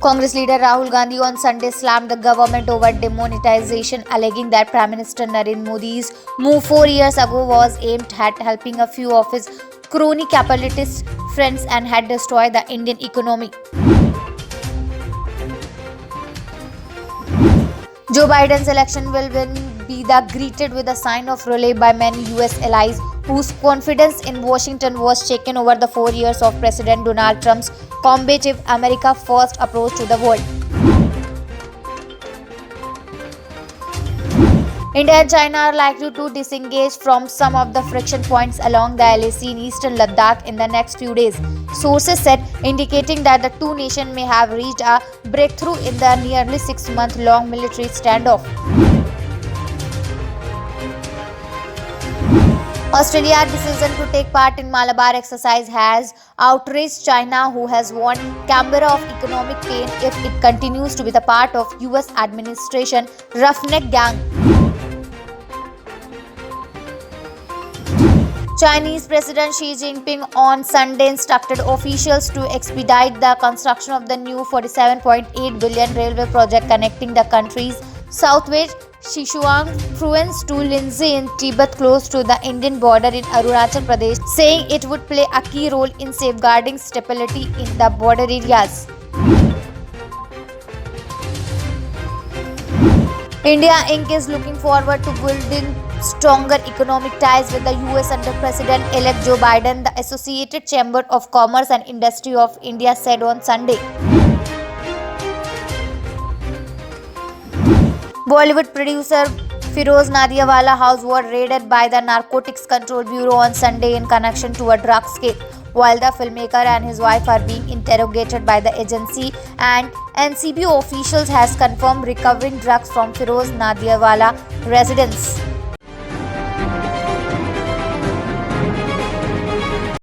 Congress leader Rahul Gandhi on Sunday slammed the government over demonetization, alleging that Prime Minister Narendra Modi's move 4 years ago was aimed at helping a few of his crony capitalist friends and had destroyed the Indian economy. Joe Biden's election will be greeted with a sign of relief by many US allies whose confidence in Washington was shaken over the 4 years of President Donald Trump's combative America First approach to the world. India and China are likely to disengage from some of the friction points along the LAC in eastern Ladakh in the next few days, sources said, indicating that the two nations may have reached a breakthrough in the nearly 6-month-long military standoff. Australia's decision to take part in Malabar exercise has outraged China, who has warned Canberra of economic pain if it continues to be the part of US administration roughneck gang. Chinese President Xi Jinping on Sunday instructed officials to expedite the construction of the new 47.8 billion railway project connecting the country's southwest Sichuan province to Linzhi in Tibet close to the Indian border in Arunachal Pradesh, saying it would play a key role in safeguarding stability in the border areas. India Inc. is looking forward to building stronger economic ties with the US under President-elect Joe Biden, the Associated Chamber of Commerce and Industry of India said on Sunday. Bollywood producer Feroz Nadiawala's house was raided by the Narcotics Control Bureau on Sunday in connection to a drug case, while the filmmaker and his wife are being interrogated by the agency, and NCB officials has confirmed recovering drugs from Feroz Nadiawala's residence.